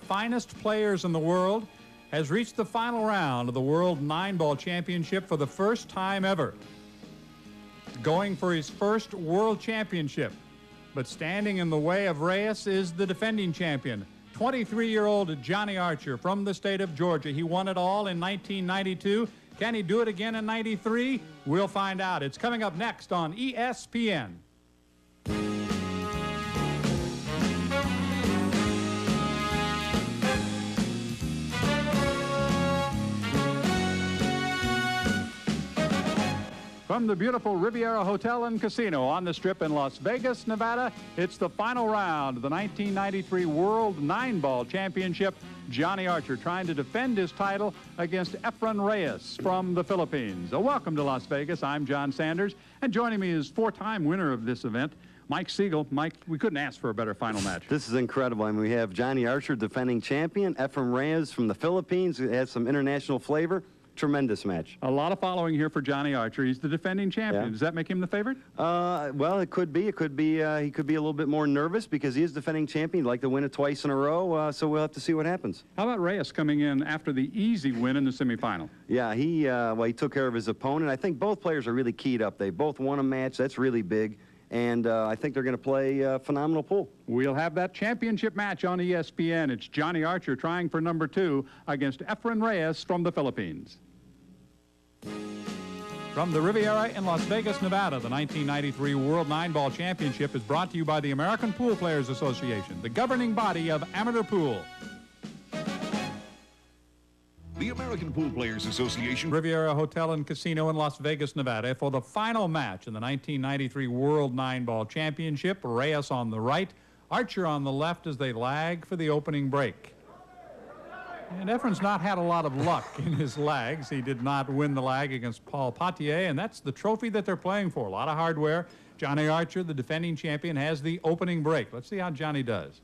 finest players in the world, has reached the final round of the World 9-Ball Championship for the first time ever. Going for his first World Championship. But standing in the way of Reyes is the defending champion, 23-year-old Johnny Archer from the state of Georgia. He won it all in 1992. Can he do it again in 93? We'll find out. It's coming up next on ESPN. From the beautiful Riviera Hotel and Casino on the Strip in Las Vegas, Nevada, it's the final round of the 1993 World 9-Ball Championship. Johnny Archer trying to defend his title against Archer Reyes from the Philippines. Welcome to Las Vegas. I'm John Sanders, and joining me is four-time winner of this event, Mike Siegel. Mike, we couldn't ask for a better final match. This is incredible. I mean, we have Johnny Archer, defending champion, Archer Reyes from the Philippines, who has some international flavor. Tremendous match. A lot of following here for Johnny Archer. He's the defending champion. Yeah. Does that make him the favorite? Well, it could be. It could be. He could be a little bit more nervous because he is defending champion. He'd like to win it twice in a row. So we'll have to see what happens. How about Reyes coming in after the easy win in the semifinal? Yeah, he took care of his opponent. I think both players are really keyed up. They both won a match. That's really big. And I think they're going to play a phenomenal pool. We'll have that championship match on ESPN. It's Johnny Archer trying for number 2 against Archer Reyes from the Philippines. From the Riviera in Las Vegas, Nevada, the 1993 World 9-Ball Championship is brought to you by the American Pool Players Association, the governing body of amateur pool. The American Pool Players Association. Riviera Hotel and Casino in Las Vegas, Nevada, for the final match in the 1993 World 9-Ball Championship. Reyes on the right, Archer on the left as they lag for the opening break. And Efren's not had a lot of luck in his lags. He did not win the lag against Paul Potier, and that's the trophy that they're playing for. A lot of hardware. Johnny Archer, the defending champion, has the opening break. Let's see how Johnny does.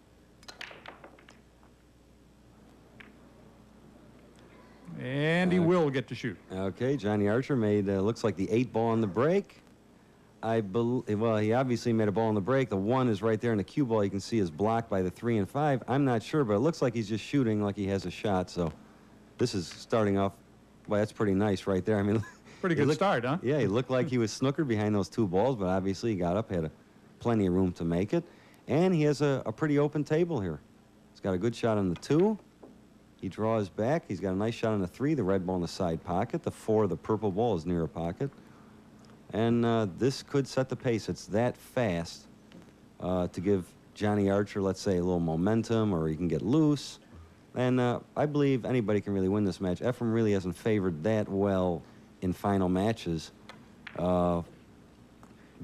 And he will get to shoot. Okay, Johnny Archer made, looks like the 8-ball on the break. Well, he obviously made a ball on the break. The 1 is right there, and the cue ball you can see is blocked by the 3 and 5. I'm not sure, but it looks like he's just shooting like he has a shot. So this is starting off. Well, that's pretty nice right there. I mean, pretty good start, huh? Yeah, he looked like he was snookered behind those 2 balls, but obviously he got up, had plenty of room to make it. And he has a pretty open table here. He's got a good shot on the 2. He draws back. He's got a nice shot on the 3, the red ball in the side pocket. The 4, the purple ball, is near a pocket. And this could set the pace. It's that fast to give Johnny Archer, let's say, a little momentum, or he can get loose. And I believe anybody can really win this match. Archer really hasn't favored that well in final matches. And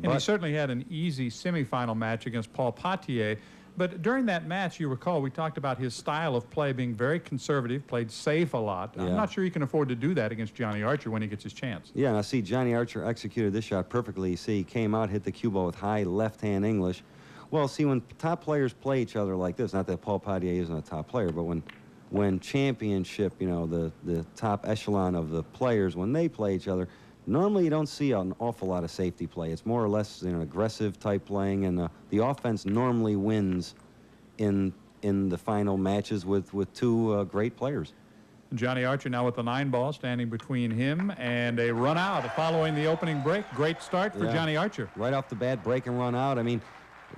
he certainly had an easy semifinal match against Paul Potier. But during that match, you recall, we talked about his style of play being very conservative, played safe a lot. Yeah. I'm not sure he can afford to do that against Johnny Archer when he gets his chance. Yeah, now see, Johnny Archer executed this shot perfectly. You see, he came out, hit the cue ball with high left-hand English. Well, see, when top players play each other like this, not that Paul Potier isn't a top player, but when championship, you know, the top echelon of the players, when they play each other, normally you don't see an awful lot of safety play. It's more or less, you know, aggressive type playing, and the offense normally wins in the final matches with 2 great players. Johnny Archer now with the 9-ball, standing between him and a run out following the opening break. Great start for Johnny Archer. Right off the bat, break and run out. I mean,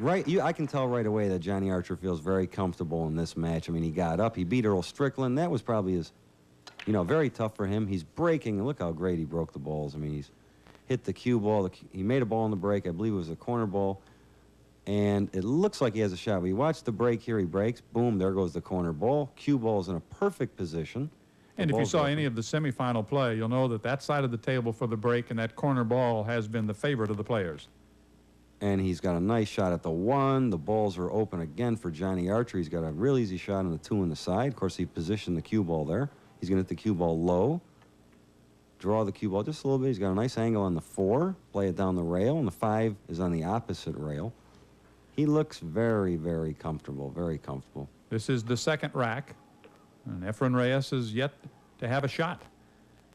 I can tell right away that Johnny Archer feels very comfortable in this match. I mean, he got up, he beat Earl Strickland. That was probably his, you know, very tough for him. He's breaking, and look how great he broke the balls. I mean, he's hit the cue ball. He made a ball on the break. I believe it was a corner ball. And it looks like he has a shot. But you watch the break here. He breaks. Boom, there goes the corner ball. Cue ball's in a perfect position. And if you saw any of the semifinal play, you'll know that that side of the table for the break and that corner ball has been the favorite of the players. And he's got a nice shot at the 1. The balls are open again for Johnny Archer. He's got a real easy shot on the 2 on the side. Of course, he positioned the cue ball there. He's going to hit the cue ball low, draw the cue ball just a little bit. He's got a nice angle on the 4, play it down the rail, and the 5 is on the opposite rail. He looks very, very comfortable, very comfortable. This is the second rack, and Archer Reyes is yet to have a shot.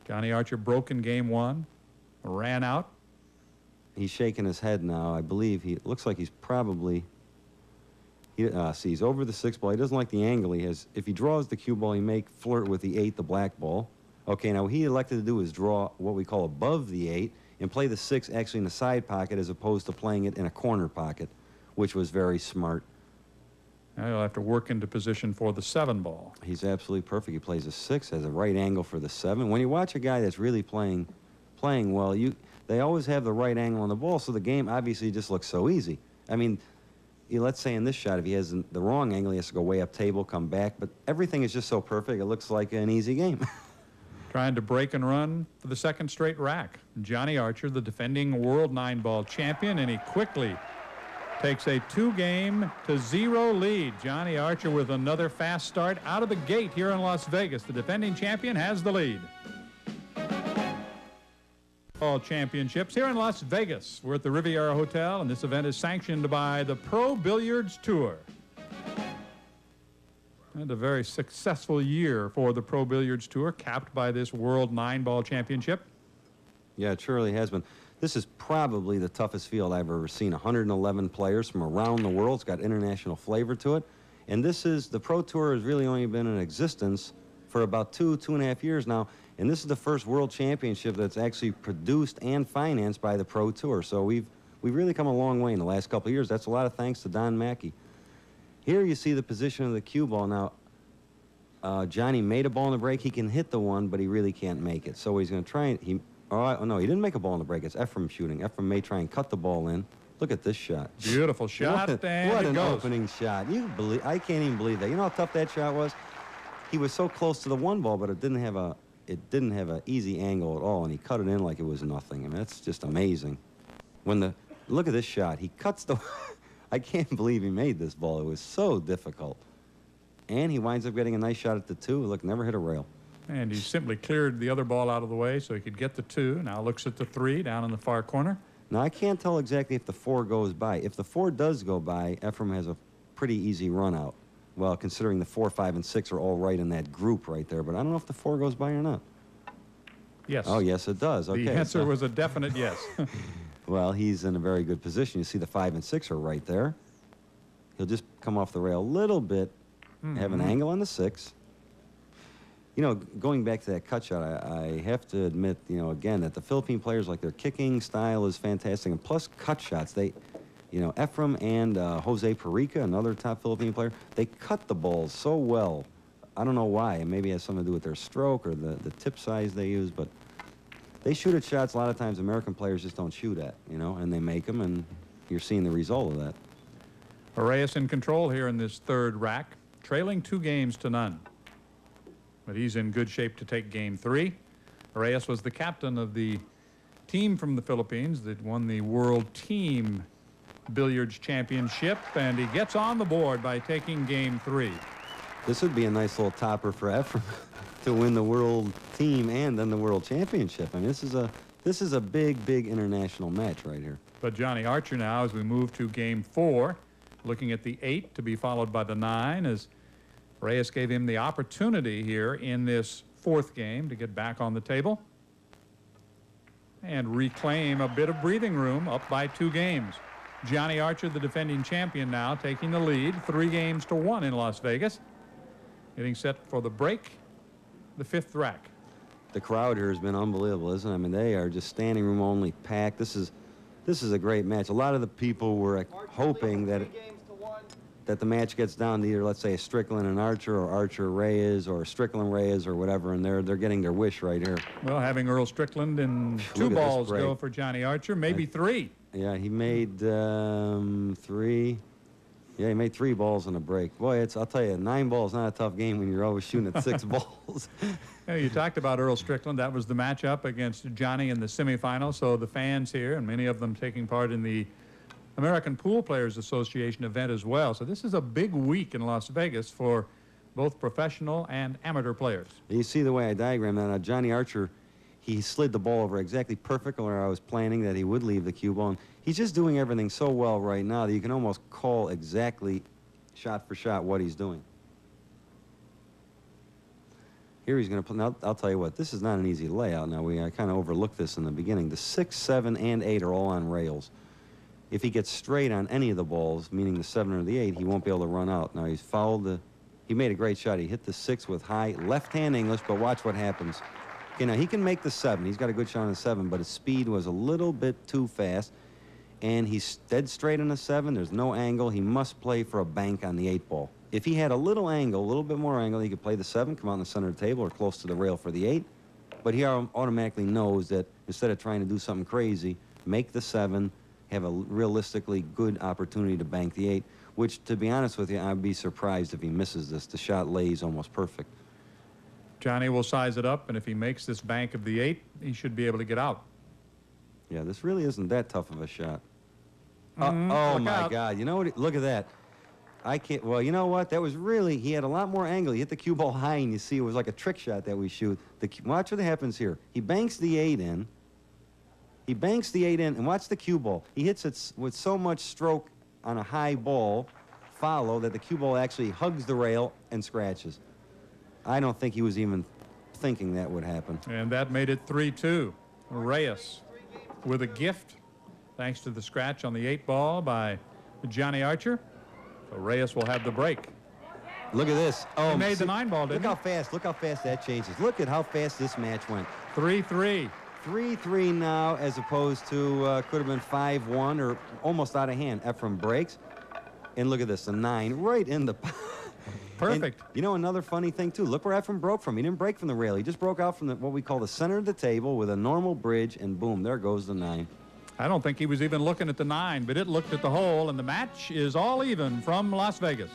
Johnny Archer broke in game 1, ran out. He's shaking his head now. I believe it looks like he's probably He sees over the 6 ball. He doesn't like the angle he has. If he draws the cue ball, he may flirt with the 8, the black ball. Okay, now what he elected to do is draw what we call above the 8 and play the 6 actually in the side pocket as opposed to playing it in a corner pocket, which was very smart. Now he'll have to work into position for the 7 ball. He's absolutely perfect. He plays a 6, has a right angle for the 7. When you watch a guy that's really playing well, they always have the right angle on the ball, so the game obviously just looks so easy. I mean, let's say in this shot, if he has the wrong angle, he has to go way up table, come back, but everything is just so perfect, it looks like an easy game. Trying to break and run for the 2nd straight rack. Johnny Archer, the defending world 9-ball champion, and he quickly takes a 2-0 lead. Johnny Archer with another fast start out of the gate here in Las Vegas. The defending champion has the lead. All championships here in Las Vegas. We're at the Riviera Hotel, and this event is sanctioned by the Pro Billiards Tour. And a very successful year for the Pro Billiards Tour, capped by this World 9-Ball Championship. Yeah, it surely has been. This is probably the toughest field I've ever seen. 111 players from around the world. It's got international flavor to it. And the Pro Tour has really only been in existence for about 2.5 years now. And this is the first World Championship that's actually produced and financed by the Pro Tour. So we've really come a long way in the last couple of years. That's a lot of thanks to Don Mackey. Here you see the position of the cue ball. Now, Johnny made a ball in the break. He can hit the 1, but he really can't make it. So he's going to try it. Oh, no, he didn't make a ball in the break. It's Ephraim shooting. Ephraim may try and cut the ball in. Look at this shot. Beautiful shot. What an opening shot. I can't even believe that. You know how tough that shot was? He was so close to the 1 ball, but it didn't have an easy angle at all, and he cut it in like it was nothing. I mean, that's just amazing. Look at this shot. He cuts the... I can't believe he made this ball. It was so difficult. And he winds up getting a nice shot at the 2. Look, never hit a rail. And he simply cleared the other ball out of the way so he could get the 2. Now looks at the 3 down in the far corner. Now, I can't tell exactly if the 4 goes by. If the 4 does go by, Ephraim has a pretty easy run out. Well, considering the 4, 5, and 6 are all right in that group right there. But I don't know if the 4 goes by or not. Yes. Oh, yes, it does. Okay. The answer was a definite yes. Well, he's in a very good position. You see the 5 and 6 are right there. He'll just come off the rail a little bit, have an angle on the 6. You know, going back to that cut shot, I have to admit, you know, again, that the Philippine players, like, their kicking style is fantastic. And plus cut shots, Ephraim and Jose Perica, another top Philippine player, they cut the balls so well. I don't know why. Maybe it has something to do with their stroke or the tip size they use, but they shoot at shots a lot of times American players just don't shoot at, you know, and they make them, and you're seeing the result of that. Reyes in control here in this 3rd rack, trailing 2-0. But he's in good shape to take game 3. Reyes was the captain of the team from the Philippines that won the World Team Billiards Championship, and he gets on the board by taking game 3. This would be a nice little topper for Ephraim to win the World Team and then the World Championship. I mean, this is a big international match right here. But Johnny Archer now, as we move to game 4, looking at the 8 to be followed by the 9, as Reyes gave him the opportunity here in this 4th game to get back on the table and reclaim a bit of breathing room, up by 2 games. Johnny Archer, the defending champion, now taking the lead, 3-1 in Las Vegas. Getting set for the break, the 5th rack. The crowd here has been unbelievable, isn't it? I mean, they are just standing room only packed. This is a great match. A lot of the people were hoping that the match gets down to either, let's say, Strickland and Archer, or Archer Reyes, or Strickland Reyes, or whatever, and they're getting their wish right here. Well, having Earl Strickland and 2 balls go for Johnny Archer, maybe 3. Yeah, he made 3. Yeah, he made 3 balls in a break. Boy, I'll tell you, 9 balls not a tough game when you're always shooting at 6 balls. You talked about Earl Strickland. That was the matchup against Johnny in the semifinal. So the fans here, and many of them taking part in the American Pool Players Association event as well. So this is a big week in Las Vegas for both professional and amateur players. You see the way I diagrammed that. Johnny Archer, he slid the ball over exactly perfect where I was planning that he would leave the cue ball. And he's just doing everything so well right now that you can almost call exactly shot for shot what he's doing. Here he's going to put, now I'll tell you what, this is not an easy layout. Now, I kind of overlooked this in the beginning. The 6, 7, and 8 are all on rails. if he gets straight on any of the balls, meaning the 7 or the 8, he won't be able to run out. Now he's fouled the. He made a great shot. He hit the 6 with high left-hand English, but watch what happens. Okay, now he can make the 7. He's got a good shot on the 7, but his speed was a little bit too fast. And he's dead straight on the 7. There's no angle. He must play for a bank on the 8 ball. If he had a little angle, a little bit more angle, he could play the 7, come out in the center of the table or close to the rail for the 8. But he automatically knows that instead of trying to do something crazy, make the 7, have a realistically good opportunity to bank the 8, which, to be honest with you, I'd be surprised if he misses this. The shot lays almost perfect. Johnny will size it up, and if he makes this bank of the 8, he should be able to get out. Yeah, this really isn't that tough of a shot. Oh, Look my out. God. You know what? Look at that. I can't. Well, you know what? That was really, he had a lot more angle. He hit the cue ball high, and you see it was like a trick shot that we shoot. Watch what happens here. He banks the 8 in. He banks the 8 in, and watch the cue ball. He hits it with so much stroke on a high ball, follow, that the cue ball actually hugs the rail and scratches. I don't think he was even thinking that would happen. And that made it 3-2. Reyes with a gift, thanks to the scratch on the 8 ball by Johnny Archer. So Reyes will have the break. Look at this. Oh, He made the 9 ball, didn't he? Look how fast that changes. Look at how fast this match went. 3-3. 3-3 now, as opposed to could have been 5-1 or almost out of hand. Ephraim breaks. And look at this, a 9 right in the... Perfect. And, you know, another funny thing, too. Look where Ephraim broke from. He didn't break from the rail. He just broke out from what we call the center of the table with a normal bridge, and boom, there goes the 9. I don't think he was even looking at the 9, but it looked at the hole, and the match is all even from Las Vegas.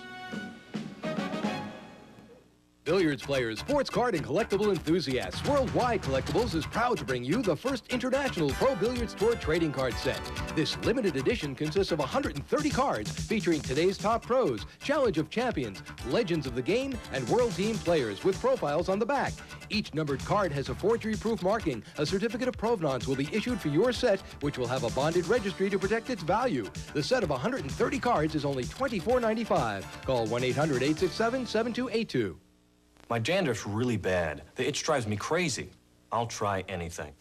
Billiards players, sports card and collectible enthusiasts, Worldwide Collectibles is proud to bring you the first International Pro Billiards Tour trading card set. This limited edition consists of 130 cards featuring today's top pros, Challenge of Champions, legends of the game, and world team players with profiles on the back. Each numbered card has a forgery-proof marking. A certificate of provenance will be issued for your set, which will have a bonded registry to protect its value. The set of 130 cards is only $24.95. Call 1-800-867-7282. My dandruff's really bad. The itch drives me crazy. I'll try anything.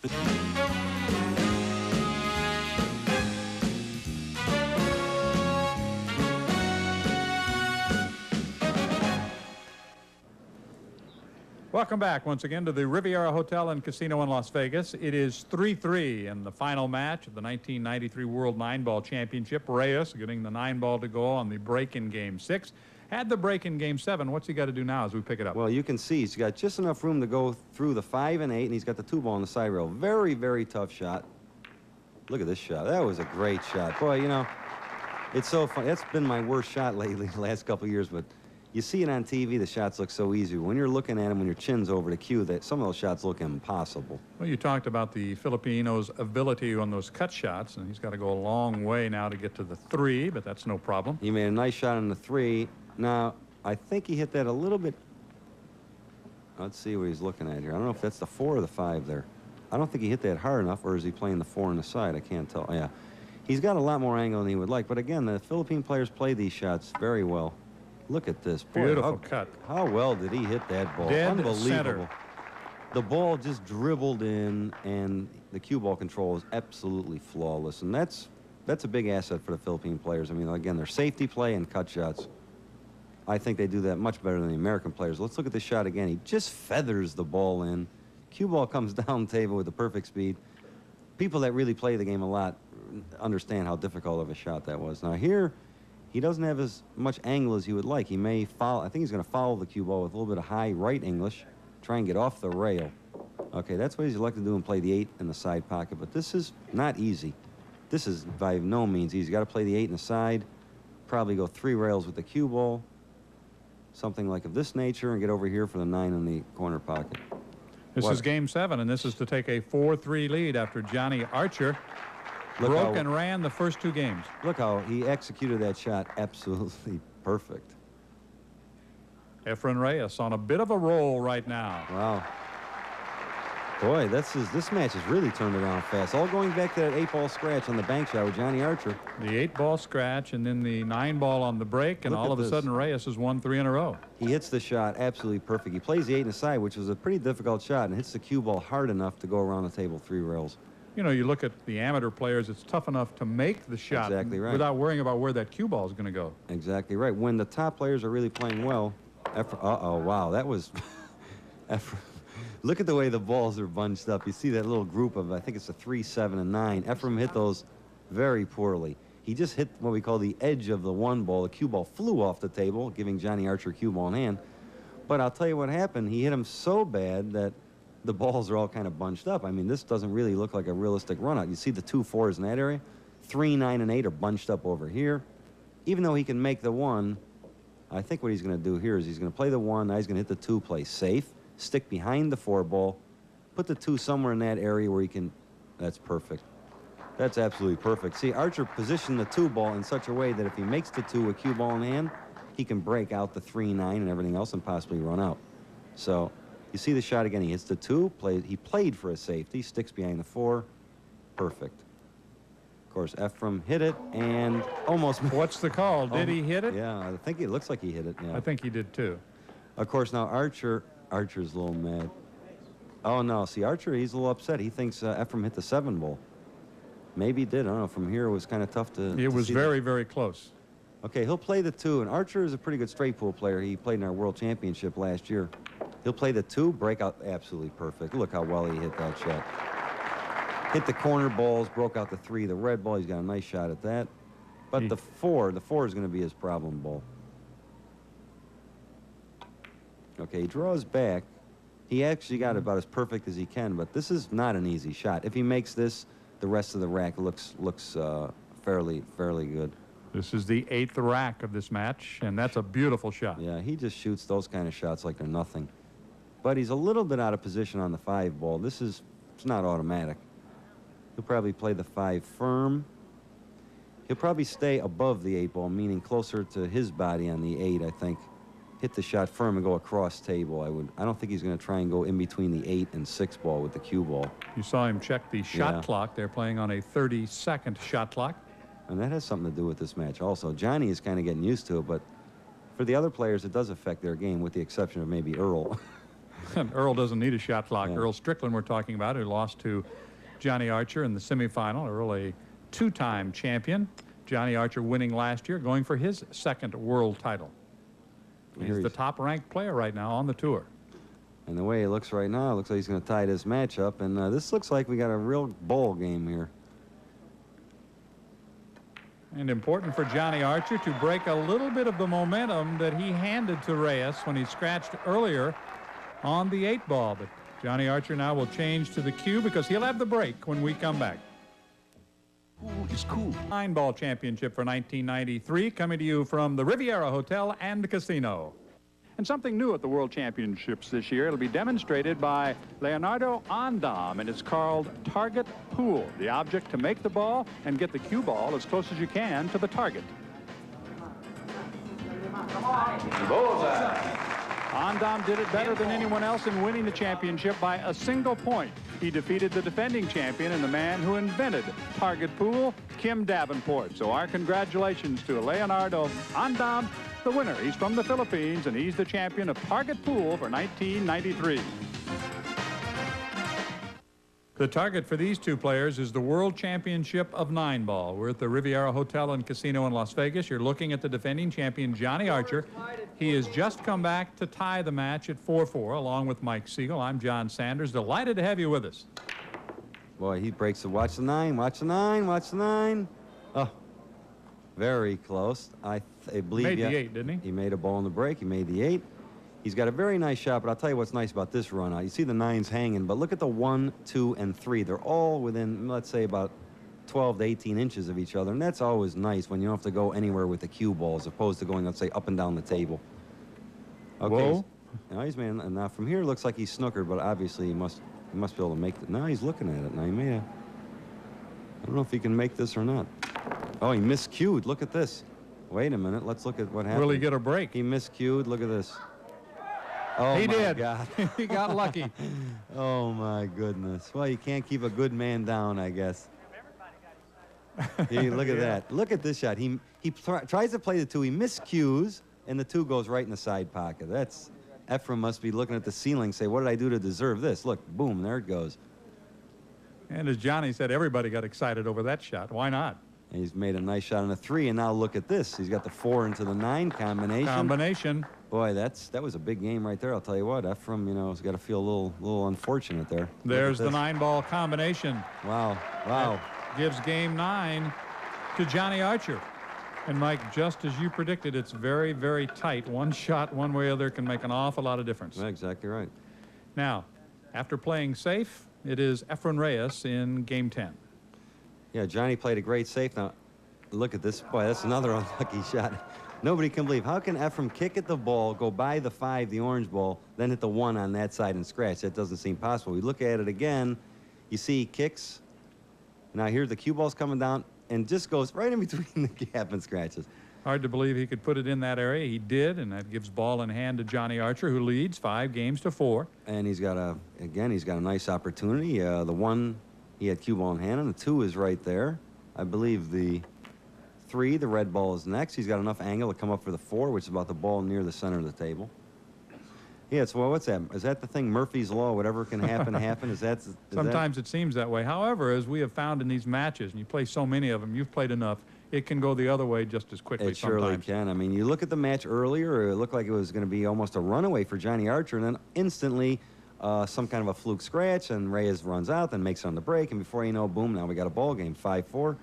Welcome back once again to the Riviera Hotel and Casino in Las Vegas. It is 3-3 in the final match of the 1993 World 9-Ball Championship. Reyes getting the 9-ball to go on the break in Game 6. Had the break in Game 7. What's he got to do now as we pick it up? Well, you can see he's got just enough room to go through the 5 and 8, and he's got the 2 ball on the side rail. Very, very tough shot. Look at this shot. That was a great shot. Boy, you know, it's so fun. That's been my worst shot lately the last couple of years, but you see it on TV, the shots look so easy. When you're looking at them, when your chin's over the cue, that some of those shots look impossible. Well, you talked about the Filipino's ability on those cut shots, and he's got to go a long way now to get to the 3, but that's no problem. He made a nice shot on the 3. Now, I think he hit that a little bit. Let's see what he's looking at here. I don't know if that's the 4 or the 5 there. I don't think he hit that hard enough, or is he playing the 4 on the side? I can't tell. Yeah. He's got a lot more angle than he would like, but again, the Philippine players play these shots very well. Look at this. Boy, Beautiful cut. How well did he hit that ball? Dead Unbelievable. center. The ball just dribbled in, and the cue ball control is absolutely flawless, and that's a big asset for the Philippine players. I mean, again, their safety play and cut shots. I think they do that much better than the American players. Let's look at this shot again. He just feathers the ball in. Cue ball comes down the table with the perfect speed. People that really play the game a lot understand how difficult of a shot that was. Now here, he doesn't have as much angle as he would like. He may follow. I think he's going to follow the cue ball with a little bit of high right English, try and get off the rail. Okay, that's what he's elected to do and play the 8 in the side pocket. But this is not easy. This is by no means easy. Got to play the 8 in the side, probably go 3 rails with the cue ball, something like of this nature, and get over here for the 9 in the corner pocket. This is Game 7, and this is to take a 4-3 lead after Johnny Archer broke and ran the first 2 games. Look how he executed that shot absolutely perfect. Efrain Reyes on a bit of a roll right now. Wow. Boy, this match has really turned around fast. All going back to that 8-ball scratch on the bank shot with Johnny Archer. The 8-ball scratch and then the 9-ball on the break, and all of a sudden Reyes has won 3 in a row. He hits the shot absolutely perfect. He plays the 8 in the side, which was a pretty difficult shot, and hits the cue ball hard enough to go around the table 3 rails. You know, you look at the amateur players, it's tough enough to make the shot without worrying about where that cue ball is going to go. Exactly right. When the top players are really playing well, uh-oh, wow, that was... Look at the way the balls are bunched up. You see that little group of, I think it's a 3, 7, and 9. Ephraim hit those very poorly. He just hit what we call the edge of the 1 ball. The cue ball flew off the table, giving Johnny Archer a cue ball in hand. But I'll tell you what happened. He hit him so bad that the balls are all kind of bunched up. I mean, this doesn't really look like a realistic run out. You see the 2 4s in that area? 3, 9, and 8 are bunched up over here. Even though he can make the 1, I think what he's going to do here is he's going to play the 1. Now he's going to hit the 2, play safe, stick behind the 4 ball, put the 2 somewhere in that area where he can. That's perfect. That's absolutely perfect. See, Archer positioned the 2 ball in such a way that if he makes the 2 with cue ball in hand, he can break out the 3, 9, and everything else and possibly run out. So you see the shot again. He hits the 2. He played for a safety. Sticks behind the 4. Perfect. Of course, Ephraim hit it and almost. What's the call? Did he hit it? Yeah, I think it looks like he hit it. Yeah. I think he did too. Of course, now Archer's a little mad. Oh no, see Archer, he's a little upset. He thinks Ephraim hit the 7 ball. Maybe he did. I don't know. From here, it was kind of tough to. It was very, very close. Okay, he'll play the 2, and Archer is a pretty good straight pool player. He played in our World Championship last year. He'll play the 2, break out, absolutely perfect. Look how well he hit that shot. Hit the corner balls, broke out the 3, the red ball. He's got a nice shot at that. But the 4 is going to be his problem ball. Okay, he draws back. He actually got about as perfect as he can, but this is not an easy shot. If he makes this, the rest of the rack looks fairly good. This is the 8th rack of this match, and that's a beautiful shot. Yeah, he just shoots those kind of shots like they're nothing. But he's a little bit out of position on the 5 ball. It's not automatic. He'll probably play the 5 firm. He'll probably stay above the 8 ball, meaning closer to his body on the 8, I think. Hit the shot firm and go across table. I don't think he's going to try and go in between the 8 and 6 ball with the cue ball. You saw him check the shot clock. They're playing on a 30-second shot clock. And that has something to do with this match also. Johnny is kind of getting used to it, but for the other players, it does affect their game, with the exception of maybe Earl. Earl doesn't need a shot clock. Yeah. Earl Strickland we're talking about, who lost to Johnny Archer in the semifinal. Earl, a 2-time champion. Johnny Archer winning last year, going for his 2nd world title. He's the top-ranked player right now on the tour. And the way it looks right now, it looks like he's going to tie this match up. And this looks like we got a real ball game here. And important for Johnny Archer to break a little bit of the momentum that he handed to Reyes when he scratched earlier on the 8 ball. But Johnny Archer now will change to the cue because he'll have the break when we come back. Pool is cool. 9-ball championship for 1993 coming to you from the Riviera Hotel and Casino. And something new at the World Championships this year. It'll be demonstrated by Leonardo Andam, and it's called Target Pool. The object to make the ball and get the cue ball as close as you can to the target. Andam did it better than anyone else in winning the championship by a single point. He defeated the defending champion and the man who invented Target Pool, Kim Davenport. So our congratulations to Leonardo Andam, the winner. He's from the Philippines, and he's the champion of Target Pool for 1993. The target for these two players is the World Championship of 9-ball. We're at the Riviera Hotel and Casino in Las Vegas. You're looking at the defending champion, Johnny Archer. He has just come back to tie the match at 4-4, along with Mike Siegel. I'm John Sanders. Delighted to have you with us. Boy, he breaks the watch the 9, watch the 9, watch the 9. Oh, very close. I believe he made the 8, didn't he? He made a ball in the break. He made the 8. He's got a very nice shot, but I'll tell you what's nice about this run out. You see the 9s hanging, but look at the 1, 2, and 3. They're all within, let's say, about 12 to 18 inches of each other, and that's always nice when you don't have to go anywhere with the cue ball as opposed to going, let's say, up and down the table. Okay. Whoa. Now he's made, and now from here it looks like he's snookered, but obviously he must be able to make it. Now he's looking at it. Now he made a. I don't know if he can make this or not. Oh, he miscued. Look at this. Wait a minute. Let's look at what happened. Will he get a break? He miscued. Look at this. Oh, he my did. God. He got lucky. Oh, my goodness. Well, you can't keep a good man down, I guess. Look at that. Look at this shot. He tries to play the 2. He miscues, and the 2 goes right in the side pocket. That's Ephraim must be looking at the ceiling, say, what did I do to deserve this? Look, boom, there it goes. And as Johnny said, everybody got excited over that shot. Why not? And he's made a nice shot on the 3, and now look at this. He's got the 4 into the 9 combination. Boy, that was a big game right there. I'll tell you what, Ephraim, you know, has got to feel a little unfortunate there. There's the 9-ball combination. Wow, wow. That gives game 9 to Johnny Archer. And Mike, just as you predicted, it's very, very tight. One shot, one way or the other, can make an awful lot of difference. Yeah, exactly right. Now, after playing safe, it is Archer Reyes in game 10. Yeah, Johnny played a great safe. Now, look at this. Boy, that's another unlucky shot. Nobody can believe. How can Ephraim kick at the ball, go by the 5, the orange ball, then hit the 1 on that side and scratch? That doesn't seem possible. We look at it again. You see he kicks. Now, here the cue ball's coming down and just goes right in between the gap and scratches. Hard to believe he could put it in that area. He did, and that gives ball in hand to Johnny Archer, who leads 5 games to 4. And he's got a nice opportunity. The 1, he had cue ball in hand, and the 2 is right there. I believe the 3, the red ball, is next. He's got enough angle to come up for the 4, which is about the ball near the center of the table. Yeah, so what's that? Is that the thing, Murphy's Law? Whatever can happen, happen? Sometimes it seems that way. However, as we have found in these matches, and you play so many of them, you've played enough, it can go the other way just as quickly It surely can. I mean, you look at the match earlier, it looked like it was going to be almost a runaway for Johnny Archer, and then instantly some kind of a fluke scratch, and Reyes runs out, then makes it on the break, and before you know, boom, now we got a ball game, 5-4.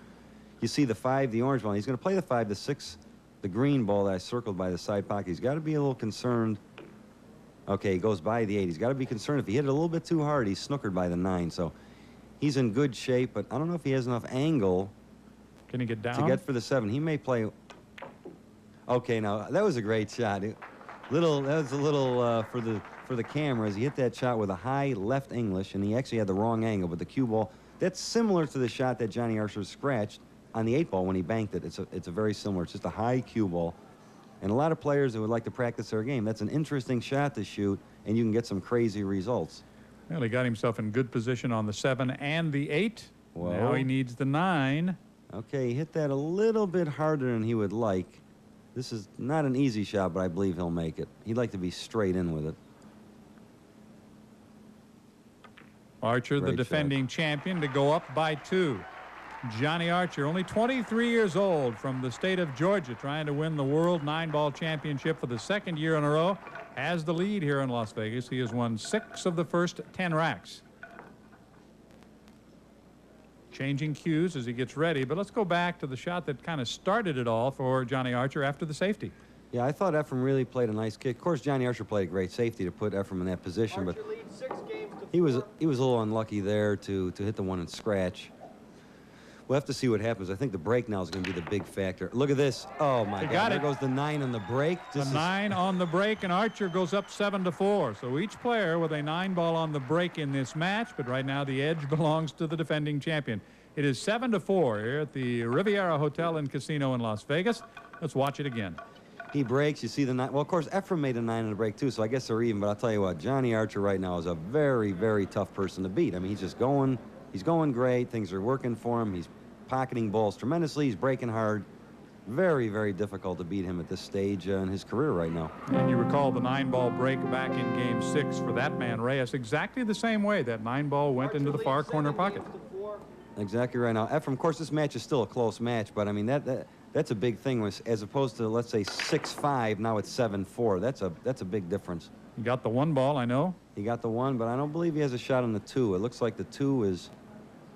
You see the 5, the orange ball. He's going to play the 5, the 6, the green ball that I circled by the side pocket. He's got to be a little concerned. Okay, he goes by the 8. He's got to be concerned. If he hit it a little bit too hard, he's snookered by the 9. So he's in good shape, but I don't know if he has enough angle. Can he get down? To get for the 7. He may play. Okay, now that was a great shot. That was a little for the cameras. He hit that shot with a high left English, and he actually had the wrong angle. But the cue ball, that's similar to the shot that Johnny Archer scratched on the 8 ball when he banked it. It's a very similar. It's just a high cue ball. And a lot of players that would like to practice their game, that's an interesting shot to shoot, and you can get some crazy results. Well, he got himself in good position on the 7 and the 8. Whoa. Now he needs the 9. Okay, he hit that a little bit harder than he would like. This is not an easy shot, but I believe he'll make it. He'd like to be straight in with it. Archer, the defending champion, to go up by 2. Johnny Archer, only 23 years old, from the state of Georgia, trying to win the World 9-Ball Championship for the 2nd year in a row, has the lead here in Las Vegas. He has won 6 of the first 10 racks. Changing cues as he gets ready, but let's go back to the shot that kind of started it all for Johnny Archer after the safety. Yeah, I thought Ephraim really played a nice kick. Of course, Johnny Archer played a great safety to put Ephraim in that position, but he was a little unlucky there to hit the 1 and scratch. We'll have to see what happens. I think the break now is going to be the big factor. Look at this. Oh, my God. There goes the 9 on the break. The 9 on the break, and Archer goes up 7-4. So each player with a 9-ball on the break in this match, but right now the edge belongs to the defending champion. It is 7-4 here at the Riviera Hotel and Casino in Las Vegas. Let's watch it again. He breaks. You see the 9. Well, of course, Ephraim made a 9 on the break, too, so I guess they're even. But I'll tell you what, Johnny Archer right now is a very, very tough person to beat. I mean, he's just going. He's going great. Things are working for him. He's pocketing balls tremendously. He's breaking hard. Very, very difficult to beat him at this stage in his career right now. And you recall the 9-ball break back in Game 6 for that man, Reyes, exactly the same way. That 9-ball went into the far corner pocket. Exactly right. Now, Ephraim, of course, this match is still a close match, but I mean that's a big thing. As opposed to, let's say, 6-5, now it's 7-4. That's a big difference. He got the 1 ball, I know. He got the 1, but I don't believe he has a shot on the 2. It looks like the 2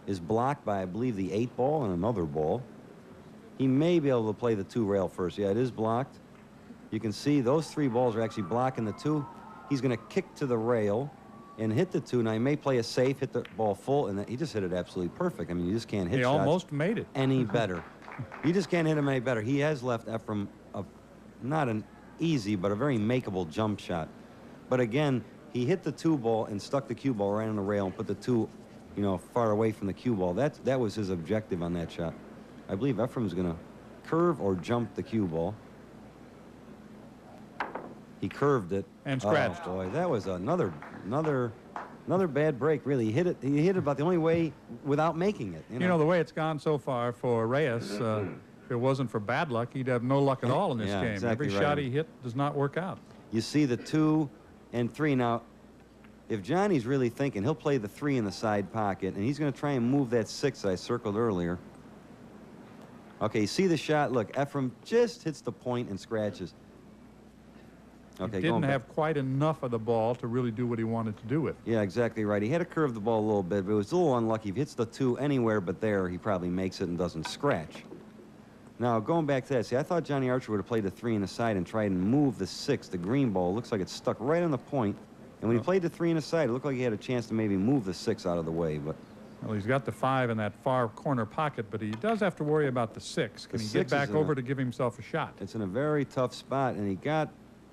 is blocked by, I believe, the 8 ball and another ball. He may be able to play the 2 rail first. Yeah, it is blocked. You can see those 3 balls are actually blocking the 2. He's going to kick to the rail and hit the 2. Now, he may play a safe, hit the ball full, and he just hit it absolutely perfect. I mean, you just can't hit shots. He almost made it. Any better. You just can't hit him any better. He has left Ephraim not an easy, but a very makeable jump shot. But again, he hit the 2 ball and stuck the cue ball right on the rail and put the 2, you know, far away from the cue ball. That was his objective on that shot. I believe Ephraim's going to curve or jump the cue ball. He curved it and scratched. Oh boy, that was another bad break. Really, he hit it about the only way without making it. You know, the way it's gone so far for Reyes. If it wasn't for bad luck, he'd have no luck at all in this game. Exactly Every shot he hit does not work out. You see the 2 and 3 now. if Johnny's really thinking, he'll play the 3 in the side pocket, and he's going to try and move that 6 I circled earlier. Okay, you see the shot? Look, Ephraim just hits the point and scratches. Okay, he didn't have quite enough of the ball to really do what he wanted to do with. Yeah, exactly right. He had to curve the ball a little bit, but it was a little unlucky. If he hits the 2 anywhere but there, he probably makes it and doesn't scratch. Now, going back to that, see, I thought Johnny Archer would have played the 3 in the side and tried and move the 6, the green ball. It looks like it's stuck right on the point. And when he played the 3 in the side, it looked like he had a chance to maybe move the 6 out of the way, but... Well, he's got the 5 in that far corner pocket, but he does have to worry about the 6. Can he get back over to give himself a shot? It's in a very tough spot, and he got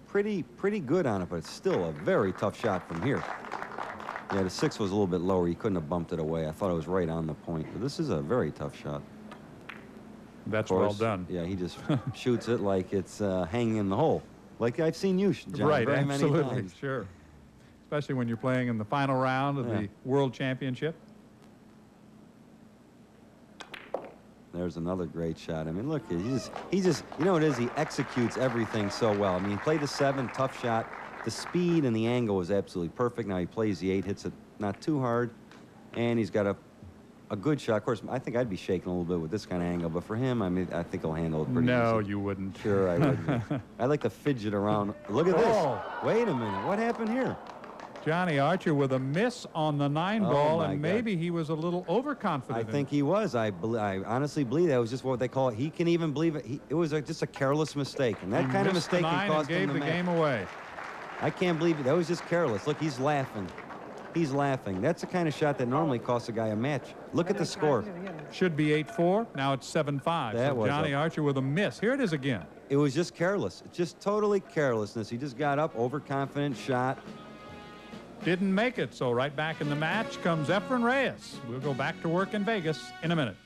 pretty good on it, but it's still a very tough shot from here. Yeah, the 6 was a little bit lower. He couldn't have bumped it away. I thought it was right on the point, but this is a very tough shot. That's well done. Yeah, he just shoots it like it's hanging in the hole, like I've seen you, John, right, very many absolutely, times. sure. Especially when you're playing in the final round of the World Championship. There's another great shot. I mean, look, he just, you know what it is? He executes everything so well. I mean, he played the 7, tough shot. The speed and the angle was absolutely perfect. Now he plays the 8, hits it not too hard, and he's got a good shot. Of course, I think I'd be shaking a little bit with this kind of angle, but for him, I mean, I think he'll handle it pretty easy. No, you wouldn't. Sure, I would. I like to fidget around. Look at this. Wait a minute. What happened here? Johnny Archer with a miss on the 9 ball, and maybe he was a little overconfident. I think he was. I honestly believe that was just what they call it. He can even believe it. It was just a careless mistake, and that kind of mistake can cost him the match. Gave the game away. I can't believe it. That was just careless. Look, he's laughing. He's laughing. That's the kind of shot that normally costs a guy a match. Look at the score. Should be 8-4. Now it's 7-5. So Johnny Archer with a miss. Here it is again. It was just careless. It's just totally carelessness. He just got up, overconfident shot. Didn't make it, so right back in the match comes Archer Reyes. We'll go back to work in Vegas in a minute.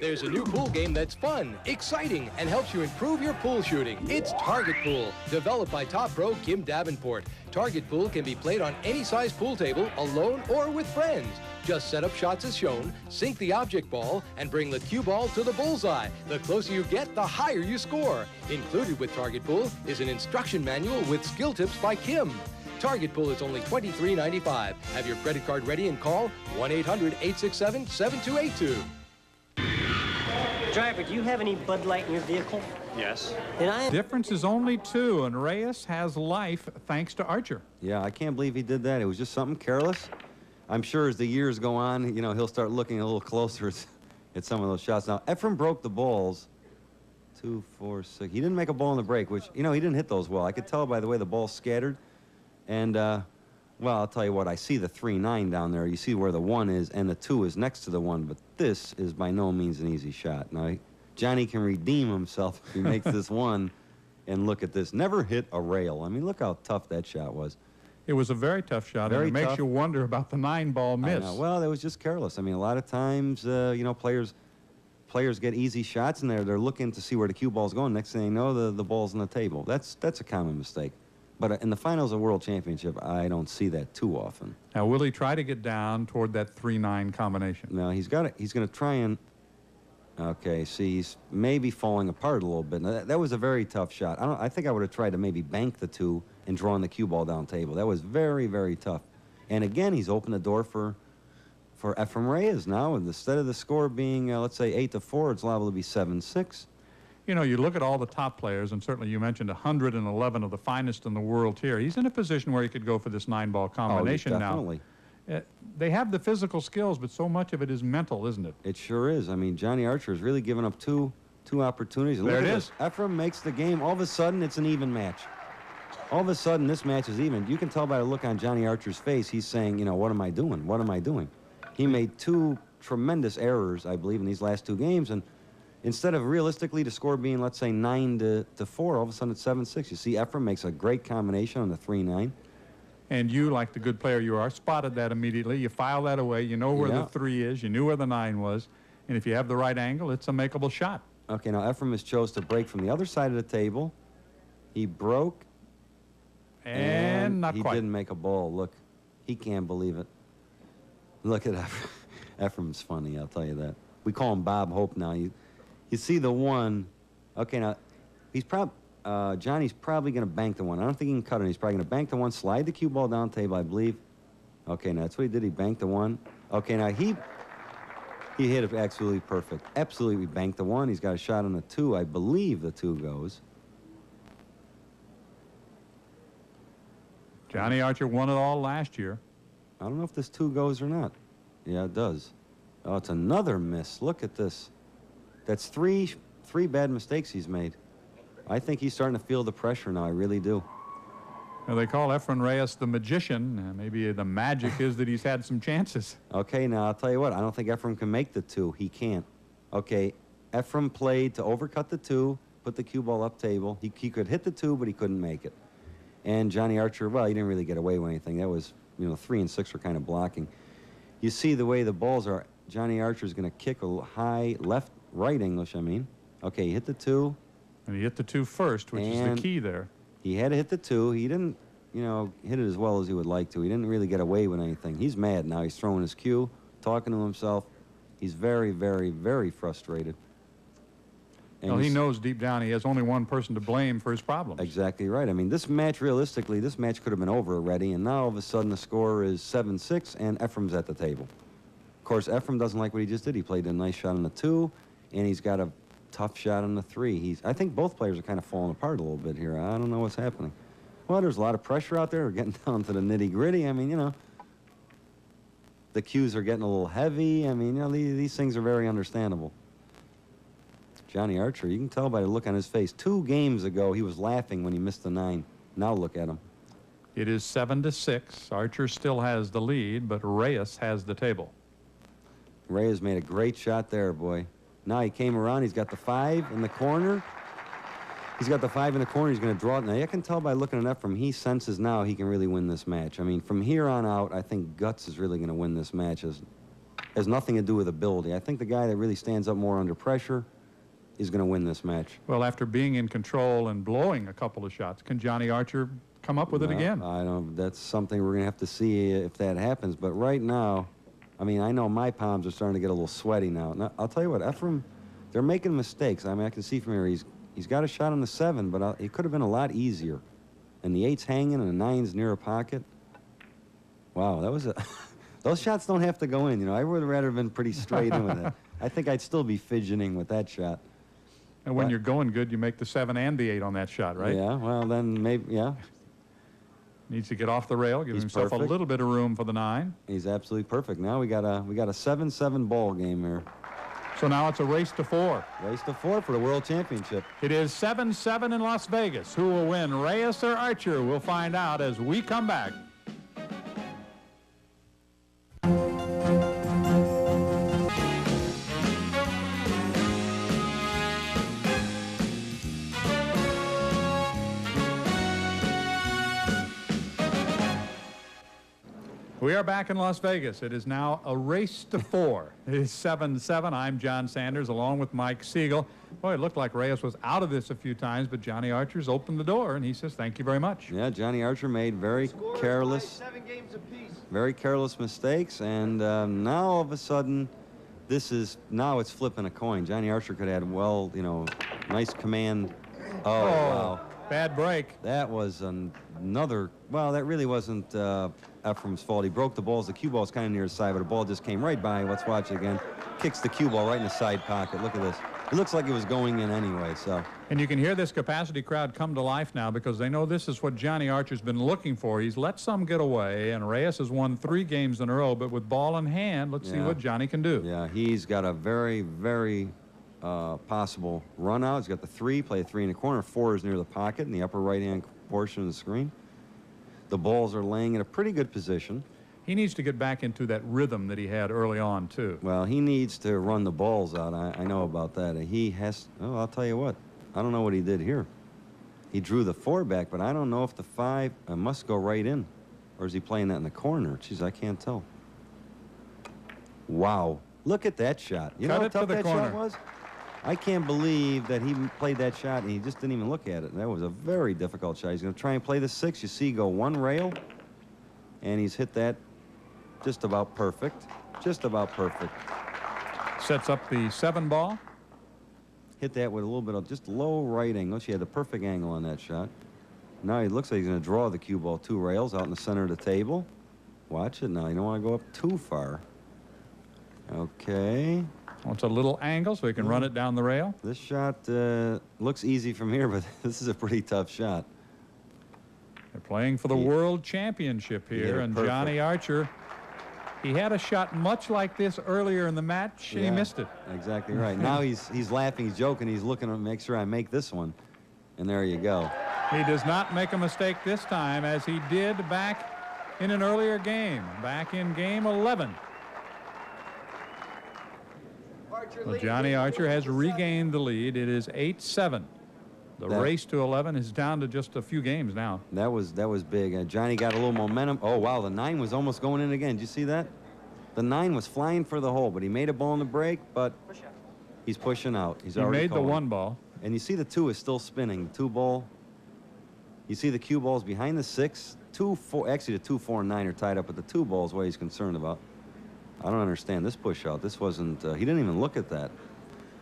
There's a new pool game that's fun, exciting, and helps you improve your pool shooting. It's Target Pool, developed by top pro Kim Davenport. Target Pool can be played on any size pool table, alone or with friends. Just set up shots as shown, sink the object ball, and bring the cue ball to the bullseye. The closer you get, the higher you score. Included with Target Pool is an instruction manual with skill tips by Kim. Target Pool is only $23.95. Have your credit card ready and call 1-800-867-7282. Driver, do you have any Bud Light in your vehicle? Yes. Then Difference is only 2, and Reyes has life thanks to Archer. Yeah, I can't believe he did that. It was just something careless. I'm sure as the years go on, you know, he'll start looking a little closer at some of those shots. Now, Ephraim broke the balls. 2, 4, 6. He didn't make a ball in the break, which, you know, he didn't hit those well. I could tell by the way the ball scattered. And, well, I'll tell you what, I see the 3-9 down there. You see where the 1 is, and the 2 is next to the 1, but this is by no means an easy shot. Now, Johnny can redeem himself if he makes this 1, and look at this. Never hit a rail. I mean, look how tough that shot was. It was a very tough shot, and it makes you wonder about the 9-ball miss. I know. Well, it was just careless. I mean, a lot of times, you know, players get easy shots, and they're looking to see where the cue ball's going. Next thing you know, the ball's on the table. That's a common mistake. But in the finals of World Championship, I don't see that too often. Now, will he try to get down toward that 3-9 combination? No, he's going to try and... Okay, see, he's maybe falling apart a little bit. Now, that was a very tough shot. I think I would have tried to maybe bank the 2 and drawn the cue ball down table. That was very, very tough. And again, he's opened the door for Archer Reyes now. And instead of the score being, let's say, 8-4, it's liable to be 7-6. You know, you look at all the top players, and certainly you mentioned 111 of the finest in the world here. He's in a position where he could go for this 9-ball combination definitely. Now. They have the physical skills, but so much of it is mental, isn't it? It sure is. I mean, Johnny Archer has really given up two opportunities. There it is. Ephraim makes the game. All of a sudden, it's an even match. All of a sudden, this match is even. You can tell by the look on Johnny Archer's face. He's saying, you know, what am I doing? What am I doing? He made 2 tremendous errors, I believe, in these last 2 games, and instead of realistically the score being, let's say, 9-4, all of a sudden it's 7-6. You see, Ephraim makes a great combination on the 3-9. And you, like the good player you are, spotted that immediately. You file that away. You know where the 3 is. You knew where the 9 was. And if you have the right angle, it's a makeable shot. Okay, now Ephraim has chose to break from the other side of the table. He broke. And not he quite. He didn't make a ball. Look, he can't believe it. Look at Ephraim. Ephraim's funny, I'll tell you that. We call him Bob Hope now. You see the 1. Okay, now, he's probably... Johnny's probably going to bank the one. I don't think he can cut it. He's probably going to bank the one, slide the cue ball down table, I believe. Okay, now that's what he did. He banked the one. Okay, now he hit it absolutely perfect. Absolutely banked the one. He's got a shot on the 2. I believe the 2 goes. Johnny Archer won it all last year. I don't know if this 2 goes or not. Yeah, it does. Oh, it's another miss. Look at this. That's three bad mistakes he's made. I think he's starting to feel the pressure now. I really do. Well, they call Archer Reyes the magician. Maybe the magic is that he's had some chances. Okay, now I'll tell you what. I don't think Ephraim can make the 2. He can't. Okay, Ephraim played to overcut the 2, put the cue ball up table. He could hit the 2, but he couldn't make it. And Johnny Archer, well, he didn't really get away with anything. That was, 3 and 6 were kind of blocking. You see the way the balls are. Johnny Archer's going to kick a high right English, I mean. Okay, he hit the 2. And he hit the 2 first, which is the key there. He had to hit the 2. He didn't, hit it as well as he would like to. He didn't really get away with anything. He's mad now. He's throwing his cue, talking to himself. He's very, very, very frustrated. And well, he knows deep down he has only one person to blame for his problems. Exactly right. I mean, this match, realistically, this match could have been over already, and now all of a sudden the score is 7-6, and Ephraim's at the table. Of course, Ephraim doesn't like what he just did. He played a nice shot on the 2, and he's got a tough shot on the 3. I think both players are kind of falling apart a little bit here. I don't know what's happening. Well, there's a lot of pressure out there. We're getting down to the nitty-gritty. I mean, the cues are getting a little heavy. I mean, these things are very understandable. Johnny Archer, you can tell by the look on his face. 2 games ago, he was laughing when he missed the 9. Now look at him. It is 7-6. Archer still has the lead, but Reyes has the table. Reyes made a great shot there, boy. Now he came around. He's got the 5 in the corner. He's got the 5 in the corner. He's going to draw it. Now, you can tell by looking at Ephraim, he senses now he can really win this match. I mean, from here on out, I think Guts is really going to win this match. It has nothing to do with ability. I think the guy that really stands up more under pressure is going to win this match. Well, after being in control and blowing a couple of shots, can Johnny Archer come up with it again? I don't. That's something we're going to have to see if that happens. But right now, I mean, I know my palms are starting to get a little sweaty now. Now I'll tell you what, Ephraim, they're making mistakes. I mean, I can see from here he's got a shot on the 7, but it could have been a lot easier. And the 8's hanging and the 9's near a pocket. Wow, that was a... Those shots don't have to go in, I would have rather been pretty straight in with that. I think I'd still be fidgeting with that shot. And when you're going good, you make the 7 and the 8 on that shot, right? Yeah, well, then maybe, yeah. Needs to get off the rail, give himself perfect. A little bit of room for the 9. He's absolutely perfect. Now we got a 7-7 ball game here. So now it's a race to 4. Race to 4 for the World Championship. It is 7-7 in Las Vegas. Who will win, Reyes or Archer? We'll find out as we come back. We are back in Las Vegas. It is now a race to 4. It is 7-7. I'm John Sanders along with Mike Siegel. Boy, it looked like Reyes was out of this a few times, but Johnny Archer's opened the door, and he says, thank you very much. Yeah, Johnny Archer made very careless mistakes, and now all of a sudden, now it's flipping a coin. Johnny Archer could have had, nice command. Oh, wow. Bad break. That was another, well, that really wasn't Ephraim's fault. He broke the balls. The cue ball's kind of near his side, but the ball just came right by. Let's watch it again. Kicks the cue ball right in the side pocket. Look at this. It looks like it was going in anyway, so. And you can hear this capacity crowd come to life now because they know this is what Johnny Archer's been looking for. He's let some get away, and Reyes has won 3 games in a row, but with ball in hand, let's see what Johnny can do. Yeah, he's got a very, very possible run out. He's got the 3, play a 3 in the corner. 4 is near the pocket in the upper right-hand portion of the screen. The balls are laying in a pretty good position. He needs to get back into that rhythm that he had early on, too. Well, he needs to run the balls out. I know about that. He has, I'll tell you what. I don't know what he did here. He drew the 4 back, but I don't know if the 5 must go right in. Or is he playing that in the corner? Jeez, I can't tell. Wow. Look at that shot. You know how tough that shot was? I can't believe that he played that shot and he just didn't even look at it. That was a very difficult shot. He's going to try and play the 6. You see, go 1 rail, and he's hit that just about perfect. Just about perfect. Sets up the 7 ball. hit that with a little bit of just low right angle. She had the perfect angle on that shot. Now he looks like he's going to draw the cue ball 2 rails out in the center of the table. Watch it now. You don't want to go up too far. Okay. Well, it's a little angle, so he can run it down the rail. This shot looks easy from here, but this is a pretty tough shot. They're playing for the World Championship here, and perfect. Johnny Archer, he had a shot much like this earlier in the match, and he missed it. Exactly right. Now he's laughing, he's joking, he's looking to make sure I make this one. And there you go. He does not make a mistake this time, as he did back in an earlier game, back in game 11. Well, Johnny Archer has regained the lead. It is 8-7. The race to 11 is down to just a few games now. That was big. Johnny got a little momentum. Oh, wow, the 9 was almost going in again. Did you see that? The 9 was flying for the hole, but he made a ball in the break, but he's pushing out. He made the 1 ball. And you see the 2 is still spinning. The 2 ball. You see the cue balls behind the 6. 2, 4. Actually, the 2, 4, and 9 are tied up, but the 2 ball is what he's concerned about. I don't understand this push out. This wasn't. He didn't even look at that.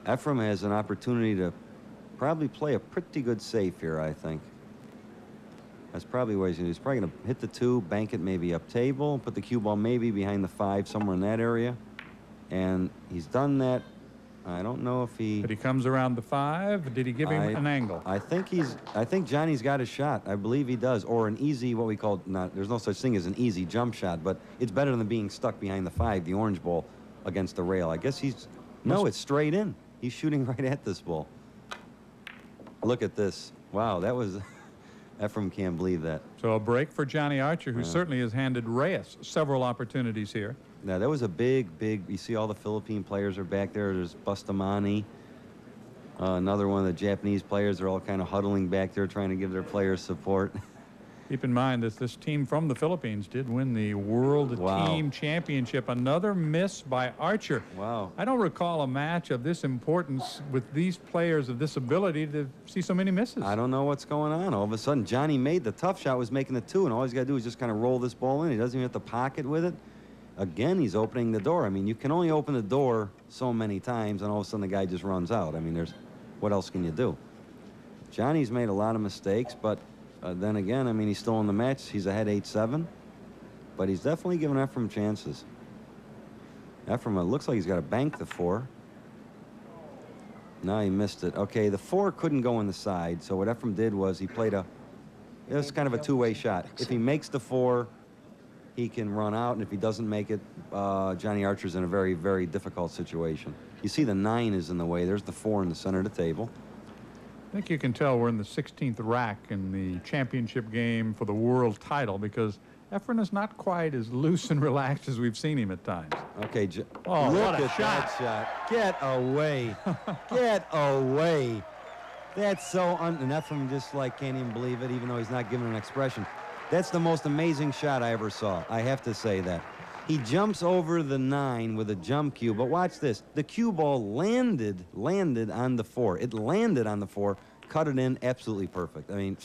Ephraim has an opportunity to probably play a pretty good safe here, I think. That's probably what he's going to do. He's probably going to hit the 2, bank it maybe up table, put the cue ball maybe behind the 5, somewhere in that area. And he's done that. I don't know if he... But he comes around the 5. Did he give him an angle? I think Johnny's got a shot. I believe he does. Or an easy, what we call, there's no such thing as an easy jump shot, but it's better than being stuck behind the 5, the orange ball, against the rail. I guess he's... No, it's straight in. He's shooting right at this ball. Look at this. Wow, that was... Ephraim can't believe that. So a break for Johnny Archer, who certainly has handed Reyes several opportunities here. Now, that was a big, you see all the Philippine players are back there. There's Bustamante, another one of the Japanese players. They're all kind of huddling back there trying to give their players support. Keep in mind that this team from the Philippines did win the World Team Championship. Another miss by Archer. Wow. I don't recall a match of this importance with these players of this ability to see so many misses. I don't know what's going on. All of a sudden, Johnny made the tough shot, was making the 2, and all he's got to do is just kind of roll this ball in. He doesn't even have to pocket with it. Again, he's opening the door. I mean, you can only open the door so many times, and all of a sudden the guy just runs out. I mean, what else can you do? Johnny's made a lot of mistakes, but then again, I mean, he's still in the match. He's ahead 8-7, but he's definitely giving Ephraim chances. Ephraim, it looks like he's got to bank the 4. No, he missed it. Okay, the 4 couldn't go in the side, so what Ephraim did was he played it was kind of a 2-way shot. If he makes the 4, he can run out, and if he doesn't make it, Johnny Archer's in a very, very difficult situation. You see the 9 is in the way. There's the 4 in the center of the table. I think you can tell we're in the 16th rack in the championship game for the world title, because Ephraim is not quite as loose and relaxed as we've seen him at times. Okay, look at at that shot. Get away. Get away. That's so and Ephraim just can't even believe it, even though he's not giving an expression. That's the most amazing shot I ever saw. I have to say that. He jumps over the 9 with a jump cue, but watch this. The cue ball landed on the 4. It landed on the 4, cut it in, absolutely perfect. I mean,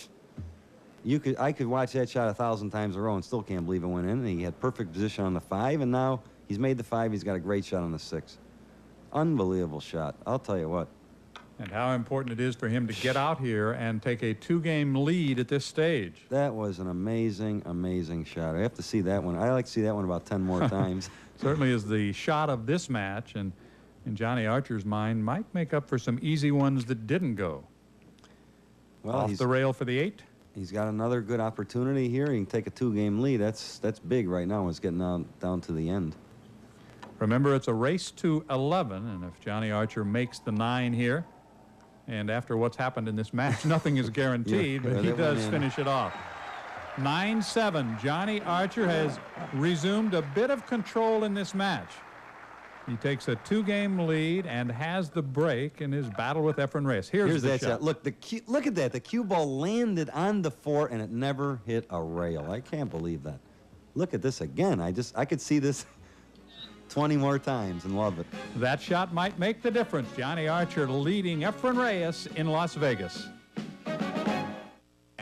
I could watch that shot 1,000 times in a row and still can't believe it went in. And he had perfect position on the 5, and now he's made the 5. He's got a great shot on the 6. Unbelievable shot. I'll tell you what. And how important it is for him to get out here and take a 2-game lead at this stage. That was an amazing, amazing shot. I have to see that one. I like to see that one about 10 more times. Certainly is the shot of this match, and in Johnny Archer's mind, might make up for some easy ones that didn't go. Well, off the rail for the 8. He's got another good opportunity here. He can take a 2-game lead. That's big right now. It's getting down to the end. Remember, it's a race to 11, and if Johnny Archer makes the 9 here, and after what's happened in this match, nothing is guaranteed, but he does finish it off. 9-7. Johnny Archer has resumed a bit of control in this match. He takes a 2-game lead and has the break in his battle with Archer Reyes. Here's the that shot. Look, look at that. The cue ball landed on the 4, and it never hit a rail. I can't believe that. Look at this again. I could see this 20 more times and love it. That shot might make the difference. Johnny Archer leading Archer Reyes in Las Vegas.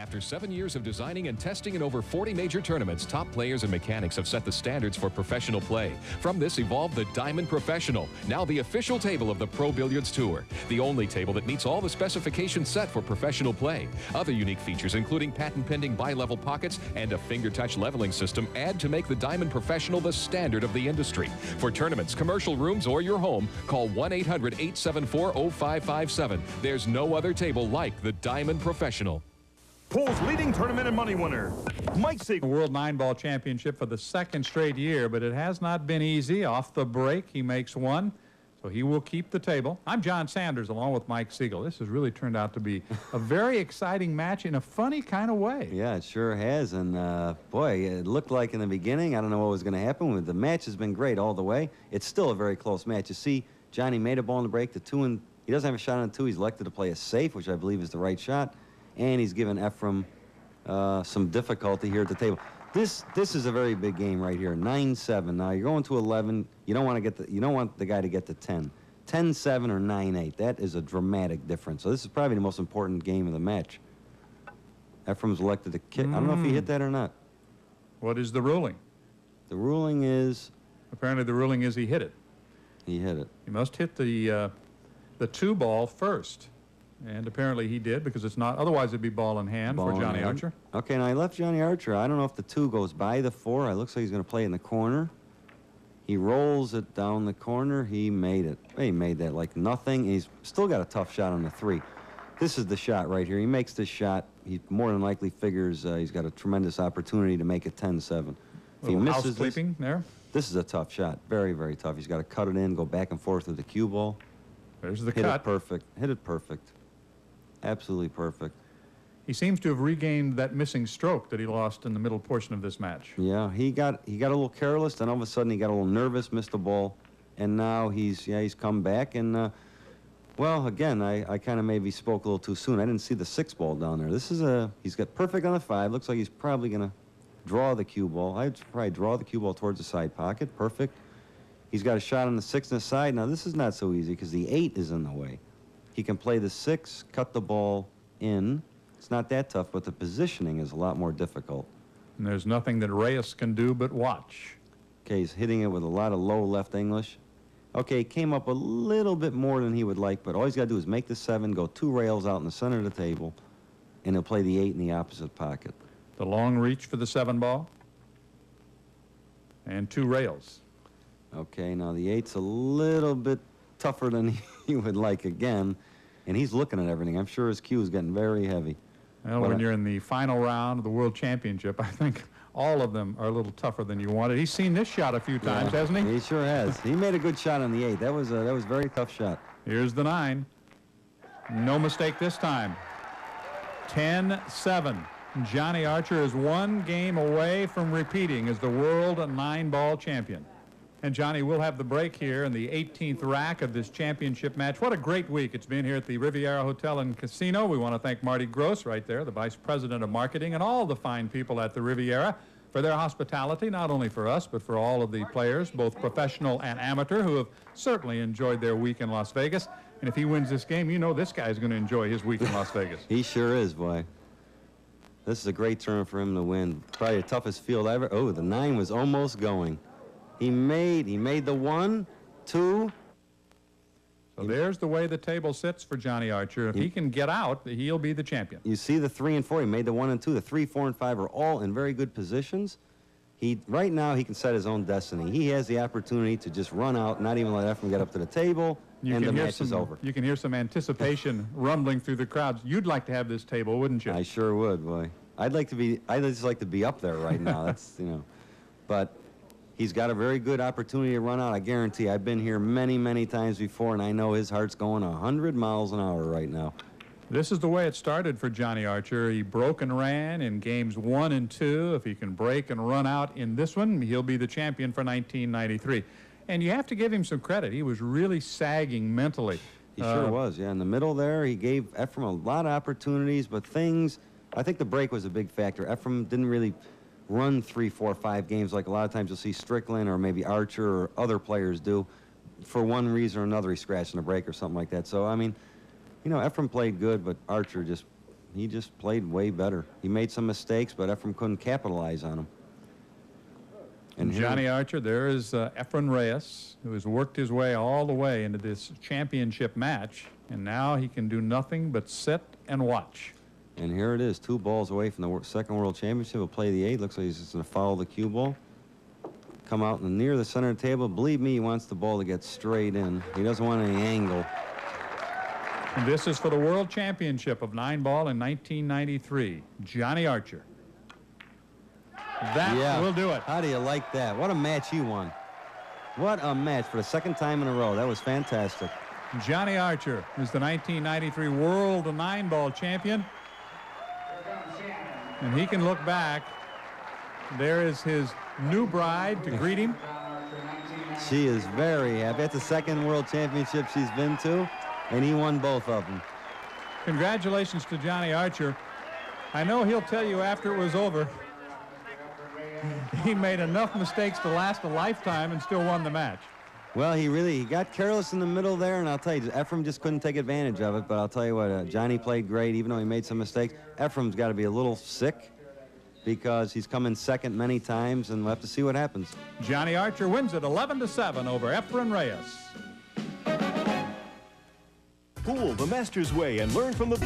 After 7 years of designing and testing in over 40 major tournaments, top players and mechanics have set the standards for professional play. From this evolved the Diamond Professional, now the official table of the Pro Billiards Tour. The only table that meets all the specifications set for professional play. Other unique features, including patent-pending bi-level pockets and a finger-touch leveling system, add to make the Diamond Professional the standard of the industry. For tournaments, commercial rooms, or your home, call 1-800-874-0557. There's no other table like the Diamond Professional. Pool's leading tournament and money winner, Mike Siegel. World 9-ball championship for the second straight year, but it has not been easy. Off the break, he makes one, so he will keep the table. I'm John Sanders, along with Mike Siegel. This has really turned out to be a very exciting match in a funny kind of way. Yeah, it sure has, and boy, it looked like in the beginning, I don't know what was going to happen. The match has been great all the way. It's still a very close match. You see, Johnny made a ball in the break, the 2, and he doesn't have a shot on the 2. He's elected to play a safe, which I believe is the right shot. And he's given Ephraim some difficulty here at the table. This is a very big game right here. 9-7. Now you're going to 11. You don't want the guy to get to 10. 10-7 or 9-8. That is a dramatic difference. So this is probably the most important game of the match. Ephraim's elected to kick. I don't know if he hit that or not. What is the ruling? The ruling is. Apparently, the ruling is he hit it. He hit it. He must hit the 2 ball first. And apparently he did, because it's not, otherwise it'd be ball in hand for Johnny Archer. Okay, now he left Johnny Archer. I don't know if the 2 goes by the 4. It looks like he's going to play in the corner. He rolls it down the corner. He made it. He made that like nothing. He's still got a tough shot on the 3. This is the shot right here. He makes this shot. He more than likely figures he's got a tremendous opportunity to make it 10-7. If he misses sleeping there. This is a tough shot. Very, very tough. He's got to cut it in, go back and forth with the cue ball. There's the cut. cut. Hit it perfect. Hit it perfect. Absolutely perfect. He seems to have regained that missing stroke that he lost in the middle portion of this match. Yeah, he got a little careless, then all of a sudden he got a little nervous, missed the ball, and now he's come back. And well, again, I kind of maybe spoke a little too soon. I didn't see the 6 ball down there. He's got perfect on the 5. Looks like he's probably gonna draw the cue ball. I'd probably draw the cue ball towards the side pocket. Perfect. He's got a shot on the 6 and the side. Now this is not so easy because the 8 is in the way. He can play the 6, cut the ball in. It's not that tough, but the positioning is a lot more difficult. And there's nothing that Reyes can do but watch. Okay, he's hitting it with a lot of low left English. Okay, he came up a little bit more than he would like, but all he's got to do is make the 7, go 2 rails out in the center of the table, and he'll play the 8 in the opposite pocket. The long reach for the 7 ball. And 2 rails. Okay, now the 8's a little bit tougher than he would like again, and he's looking at everything. I'm sure his cue is getting very heavy. Well, when you're in the final round of the World Championship, I think all of them are a little tougher than you wanted. He's seen this shot a few times, hasn't he? He sure has. He made a good shot on the 8. That was a very tough shot. Here's the 9. No mistake this time. 10-7. Johnny Archer is 1 game away from repeating as the World 9-ball champion. And Johnny, we'll have the break here in the 18th rack of this championship match. What a great week it's been here at the Riviera Hotel and Casino. We want to thank Marty Gross right there, the Vice President of Marketing, and all the fine people at the Riviera for their hospitality, not only for us, but for all of the players, both professional and amateur, who have certainly enjoyed their week in Las Vegas. And if he wins this game, you know this guy's going to enjoy his week in Las Vegas. He sure is, boy. This is a great turn for him to win. Probably the toughest field ever. Oh, the 9 was almost going. He made the 1, 2. So there's the way the table sits for Johnny Archer. If he can get out, he'll be the champion. You see the 3 and 4. He made the 1 and 2. The 3, 4, and 5 are all in very good positions. Right now, he can set his own destiny. He has the opportunity to just run out, not even let Ephraim get up to the table, and the match is over. You can hear some anticipation rumbling through the crowds. You'd like to have this table, wouldn't you? I sure would, boy. I'd just like to be up there right now. That's, but he's got a very good opportunity to run out. I guarantee. I've been here many, many times before, and I know his heart's going 100 miles an hour right now. This is the way it started for Johnny Archer. He broke and ran in games 1 and 2. If he can break and run out in this one, he'll be the champion for 1993. And you have to give him some credit. He was really sagging mentally. He sure was, yeah. In the middle there, he gave Ephraim a lot of opportunities, but I think the break was a big factor. Ephraim didn't really run 3, 4, 5 games like a lot of times you'll see Strickland or maybe Archer or other players do. For one reason or another, he scratched in a break or something like that. So, I mean, Ephraim played good, but Archer just he just played way better. He made some mistakes, but Ephraim couldn't capitalize on them. And Johnny Archer, there is Archer Reyes, who has worked his way all the way into this championship match, and now he can do nothing but sit and watch. And here it is, 2 balls away from the second World Championship. He'll play the 8. Looks like he's just going to follow the cue ball. Come out near the center of the table. Believe me, he wants the ball to get straight in. He doesn't want any angle. And this is for the World Championship of 9-ball in 1993. Johnny Archer. That will do it. How do you like that? What a match he won. What a match for the second time in a row. That was fantastic. Johnny Archer is the 1993 World 9-ball champion. And he can look back. There is his new bride to greet him. She is very happy. That's the second World Championship she's been to, and he won both of them. Congratulations to Johnny Archer. I know he'll tell you after it was over, he made enough mistakes to last a lifetime and still won the match. Well, he got careless in the middle there, and I'll tell you, Ephraim just couldn't take advantage of it. But I'll tell you what, Johnny played great, even though he made some mistakes. Ephraim's got to be a little sick because he's come in second many times, and we'll have to see what happens. Johnny Archer wins it 11-7 over Archer Reyes. Pool the Masters way and learn from the...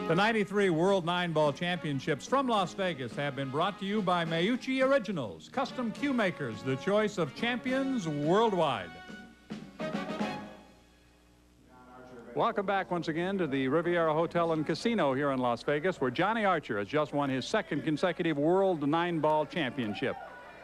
The 93 World 9-Ball Championships from Las Vegas have been brought to you by Mayuchi Originals, custom cue makers, the choice of champions worldwide. Welcome back once again to the Riviera Hotel and Casino here in Las Vegas, where Johnny Archer has just won his second consecutive World 9-Ball Championship.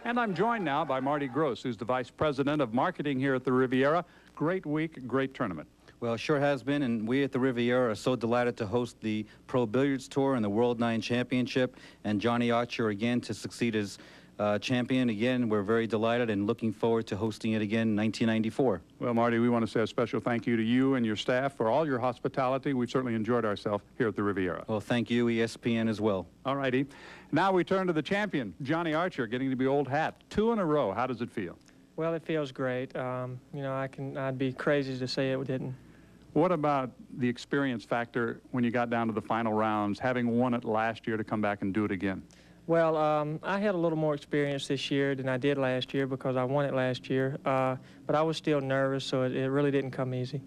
And I'm joined now by Marty Gross, who's the Vice President of Marketing here at the Riviera. Great week, great tournament. Well, sure has been, and we at the Riviera are so delighted to host the Pro Billiards Tour and the World 9 Championship, and Johnny Archer again to succeed as champion again. We're very delighted and looking forward to hosting it again in 1994. Well, Marty, we want to say a special thank you to you and your staff for all your hospitality. We've certainly enjoyed ourselves here at the Riviera. Well, thank you, ESPN, as well. All righty. Now we turn to the champion, Johnny Archer, getting to be old hat. 2 in a row. How does it feel? Well, it feels great. You know, I'd be crazy to say it didn't. What about the experience factor when you got down to the final rounds, having won it last year to come back and do it again? Well, I had a little more experience this year than I did last year because I won it last year, but I was still nervous, so it really didn't come easy.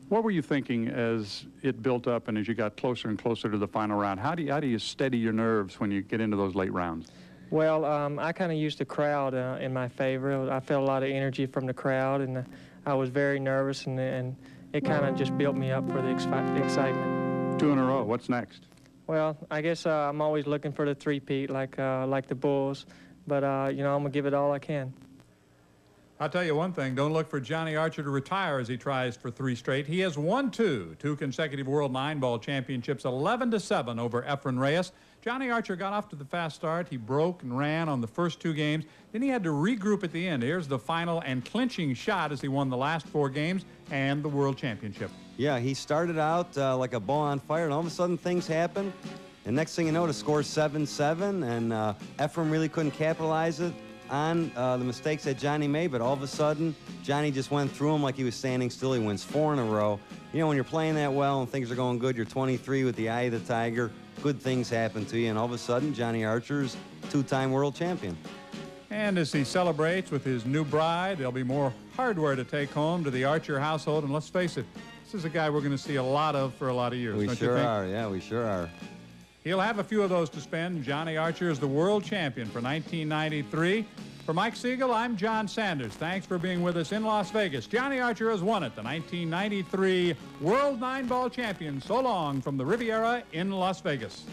What were you thinking as it built up and as you got closer and closer to the final round? How do you steady your nerves when you get into those late rounds? Well, I kind of used the crowd in my favor. I felt a lot of energy from the crowd, and I was very nervous, and it kind of just built me up for the excitement. 2 in a row. What's next? Well, I guess I'm always looking for the three-peat like the Bulls, but, you know, I'm going to give it all I can. I'll tell you one thing. Don't look for Johnny Archer to retire as he tries for 3 straight. He has won 2 consecutive World 9-Ball Championships, 11-7 over Archer Reyes. Johnny Archer got off to the fast start. He broke and ran on the first 2 games. Then he had to regroup at the end. Here's the final and clinching shot as he won the last 4 games and the World Championship. Yeah, he started out like a ball on fire, and all of a sudden things happened. And next thing you know, the score's 7-7, and Ephraim really couldn't capitalize it on the mistakes that Johnny made, but all of a sudden, Johnny just went through him like he was standing still. He wins 4 in a row. You know, when you're playing that well and things are going good, you're 23 with the eye of the tiger, good things happen to you, and all of a sudden, Johnny Archer's 2-time world champion. And as he celebrates with his new bride, there'll be more hardware to take home to the Archer household, and let's face it, this is a guy we're going to see a lot of for a lot of years. We don't sure you think? are, yeah, we sure are. He'll have a few of those to spend. Johnny Archer is the world champion for 1993. For Mike Siegel, I'm John Sanders. Thanks for being with us in Las Vegas. Johnny Archer has won it, the 1993 World 9-Ball champion. So long from the Riviera in Las Vegas.